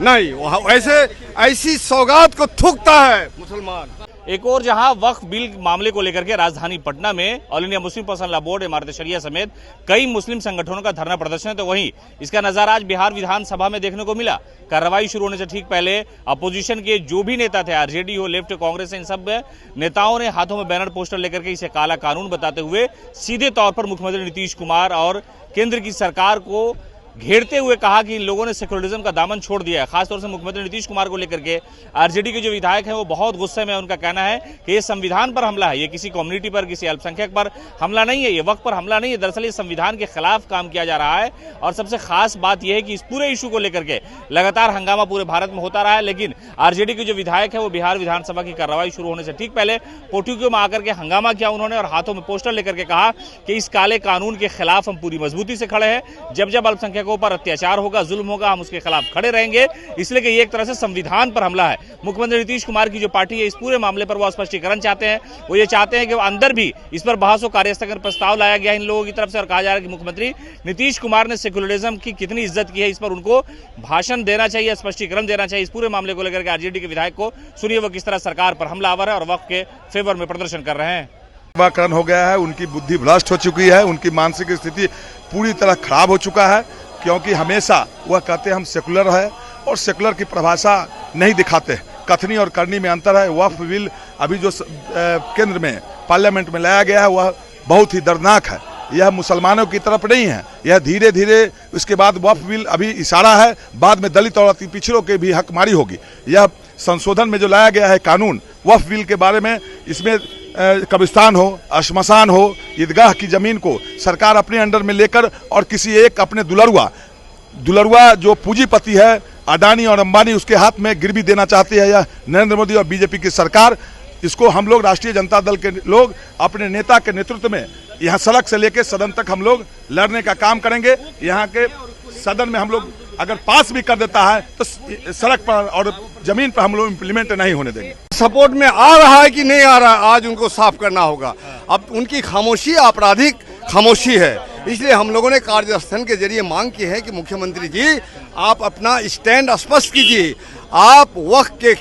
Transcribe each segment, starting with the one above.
नहीं, वैसे ऐसी सौगात को थूकता है मुसलमान। एक और जहां वक्फ बिल मामले को लेकर के राजधानी पटना में all India Muslim personal law board, इमारत शरिया समेत कई मुस्लिम संगठनों का धरना प्रदर्शन है, तो वहीं इसका नजारा आज बिहार विधानसभा में देखने को मिला। कार्रवाई शुरू होने से ठीक पहले अपोजिशन के जो भी नेता थे, आरजेडी हो, लेफ्ट, कांग्रेस, इन सब नेताओं ने हाथों में बैनर पोस्टर लेकर के इसे काला कानून बताते हुए सीधे तौर पर मुख्यमंत्री नीतीश कुमार और केंद्र की सरकार को घेरते हुए कहा कि इन लोगों ने सेकुलरिज्म का दामन छोड़ दिया है। खासतौर से मुख्यमंत्री नीतीश कुमार को लेकर के आरजेडी के जो विधायक हैं वो बहुत गुस्से में। उनका कहना है कि ये संविधान पर हमला है, ये किसी कम्युनिटी पर, किसी अल्पसंख्यक पर हमला नहीं है, ये वक्त पर हमला नहीं है। दरअसल ये संविधान के खिलाफ काम किया जा रहा है। और सबसे खास बात यह है कि इस पूरे इशू को लेकर के लगातार हंगामा पूरे भारत में होता रहा है, लेकिन आरजेडी के जो विधायक है वो बिहार विधानसभा की कार्रवाई शुरू होने से ठीक पहले पोर्टिको में आकर के हंगामा किया उन्होंने और हाथों में पोस्टर लेकर के कहा कि इस काले कानून के खिलाफ हम पूरी मजबूती से खड़े हैं। जब जब अल्पसंख्यकों पर अत्याचार होगा, जुल्म होगा, हम उसके खिलाफ खड़े रहेंगे, इसलिए कि ये एक तरह से संविधान पर हमला है। मुख्यमंत्री नीतीश कुमार की जो पार्टी है, इस पूरे मामले पर वो स्पष्टीकरण चाहते हैं। वो ये चाहते हैं कि अंदर भी इस पर बहस हो, कार्यस्थगन प्रस्ताव लाया गया इन लोगों की तरफ से और कहा जा रहा है कि मुख्यमंत्री नीतीश कुमार ने सेकुलरिज्म की कितनी इज्जत की है, इस पर उनको भाषण देना चाहिए, स्पष्टीकरण देना चाहिए। इस पूरे मामले को लेकर के आरजेडी के विधायक को सुनिए वो किस तरह सरकार पर हमलावर है और वक्फ के फेवर में प्रदर्शन कर रहे हैं। करण हो गया है, उनकी बुद्धि भ्रष्ट हो चुकी है, उनकी मानसिक स्थिति पूरी तरह खराब हो चुका है, क्योंकि हमेशा वह कहते हैं हम सेकुलर है और सेकुलर की परिभाषा नहीं दिखाते। कथनी और करनी में अंतर है। वक्फ बिल अभी जो केंद्र में पार्लियामेंट में लाया गया है वह बहुत ही दर्दनाक है। यह मुसलमानों की तरफ नहीं है, यह धीरे धीरे उसके बाद वक्फ बिल अभी इशारा है, बाद में दलित और अति पिछड़ों के भी हकमारी होगी। यह संशोधन में जो लाया गया है कानून वक्फ बिल के बारे में, इसमें कब्रिस्तान हो, श्मशान हो, ईदगाह की जमीन को सरकार अपने अंडर में लेकर और किसी एक अपने दुलरुआ जो पूंजीपति है अडानी और अंबानी, उसके हाथ में गिरवी देना चाहती है यह नरेंद्र मोदी और बीजेपी की सरकार। इसको हम लोग राष्ट्रीय जनता दल के लोग अपने नेता के नेतृत्व में यहाँ सड़क से लेकर सदन तक हम लोग लड़ने का काम करेंगे। यहाँ के सदन में हम लोग अगर पास भी कर देता है तो सड़क पर और जमीन पर हम लोग इम्प्लीमेंट नहीं होने देंगे। सपोर्ट में आ रहा है कि नहीं आ रहा है, आज उनको साफ करना होगा। अब उनकी खामोशी आपराधिक खामोशी है, इसलिए हम लोगों ने कार्यस्थल के जरिए मांग की है कि मुख्यमंत्री जी आप अपना स्टैंड स्पष्ट कीजिए। आप वक्फ के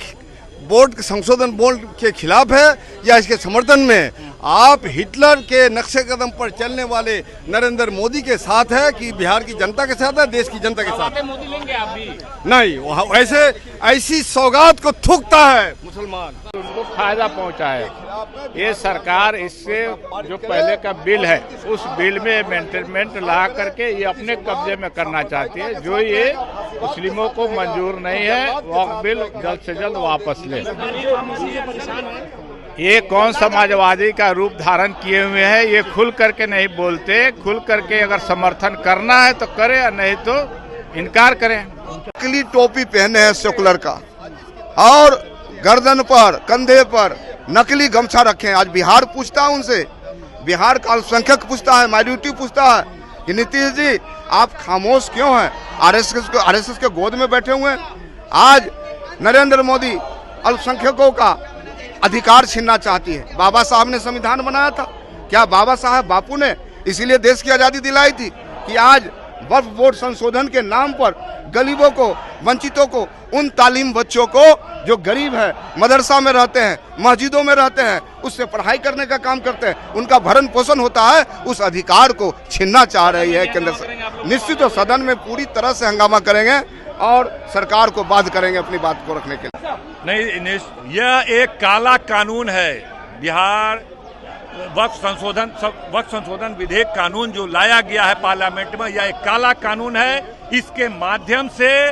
बोर्ड संशोधन बोर्ड के खिलाफ है या इसके समर्थन में? आप हिटलर के नक्शे कदम पर चलने वाले नरेंद्र मोदी के साथ है कि बिहार की जनता के साथ है, देश की जनता के साथ? मोदी लेंगे आप भी? नहीं, वैसे ऐसी सौगात को थूकता है मुसलमान। उनको फायदा पहुंचा है ये सरकार। इससे जो पहले का बिल है उस बिल में अमेंडमेंट ला करके ये अपने कब्जे में करना चाहती है, जो ये मुस्लिमों को मंजूर नहीं है। वक्फ बिल जल्द से जल्द वापस ले। ये कौन समाजवादी का रूप धारण किए हुए हैं, ये खुल करके नहीं बोलते। खुल करके अगर समर्थन करना है तो करे, नहीं तो इनकार करें। नकली टोपी पहने हैं सेकुलर का और गर्दन पर कंधे पर नकली गमछा रखे हैं। आज बिहार पूछता है उनसे, बिहार का अल्पसंख्यक पूछता है, माइनॉरिटी पूछता है कि नीतीश जी आप खामोश क्यों हैं? आरएसएस के गोद में बैठे हुए हैं। आज नरेंद्र मोदी अल्पसंख्यकों का अधिकार छीनना चाहती है। बाबा साहब ने संविधान बनाया था, क्या बाबा साहब बापू ने इसीलिए देश की आज़ादी दिलाई थी कि आज वक्फ बोर्ड संशोधन के नाम पर गरीबों को, वंचितों को, उन तालीम बच्चों को जो गरीब है, मदरसा में रहते हैं, मस्जिदों में रहते हैं, उससे पढ़ाई करने का काम करते हैं, उनका भरण पोषण होता है, उस अधिकार को छीनना चाह रही है केंद्र सरकार। निश्चित तो सदन में पूरी तरह से हंगामा करेंगे और सरकार को बाध्य करेंगे अपनी बात को रखने के लिए। नहीं, यह एक काला कानून है। बिहार वक्फ संशोधन विधेयक कानून जो लाया गया है पार्लियामेंट में, यह एक काला कानून है। इसके माध्यम से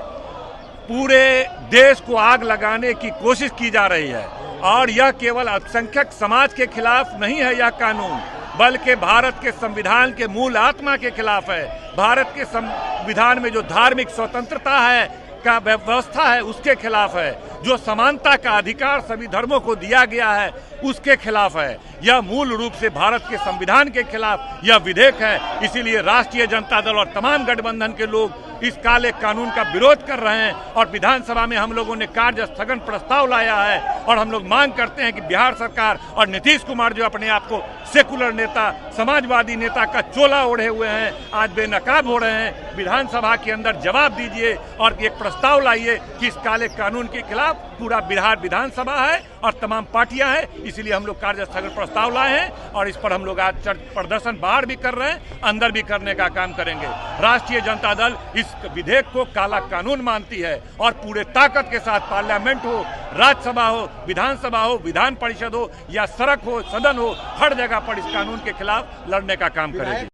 पूरे देश को आग लगाने की कोशिश की जा रही है और यह केवल अल्पसंख्यक समाज के खिलाफ नहीं है यह कानून, बल्कि भारत के संविधान के मूल आत्मा के खिलाफ है। भारत के संविधान में जो धार्मिक स्वतंत्रता है का व्यवस्था है उसके खिलाफ है। जो समानता का अधिकार सभी धर्मों को दिया गया है उसके खिलाफ है। यह मूल रूप से भारत के संविधान के खिलाफ यह विधेयक है। इसीलिए राष्ट्रीय जनता दल और तमाम गठबंधन के लोग इस काले कानून का विरोध कर रहे हैं और विधानसभा में हम लोगों ने कार्य स्थगन प्रस्ताव लाया है और हम लोग मांग करते हैं कि बिहार सरकार और नीतीश कुमार जो अपने आप को सेकुलर नेता, समाजवादी नेता का चोला ओढ़े हुए हैं, आज बेनकाब हो रहे हैं, विधानसभा के अंदर जवाब दीजिए और एक प्रस्ताव लाइए कि इस काले कानून के खिलाफ पूरा बिहार विधानसभा है और तमाम पार्टियां हैं। इसीलिए हम लोग कार्य स्थगन प्रस्ताव लाए हैं और इस पर हम लोग आज प्रदर्शन बाहर भी कर रहे हैं, अंदर भी करने का काम करेंगे। राष्ट्रीय जनता दल इस विधेयक को काला कानून मानती है और पूरे ताकत के साथ पार्लियामेंट हो, राज्यसभा हो, विधानसभा हो, विधान परिषद हो या सड़क हो, सदन हो, हर जगह पर इस कानून के खिलाफ लड़ने का काम करेगी।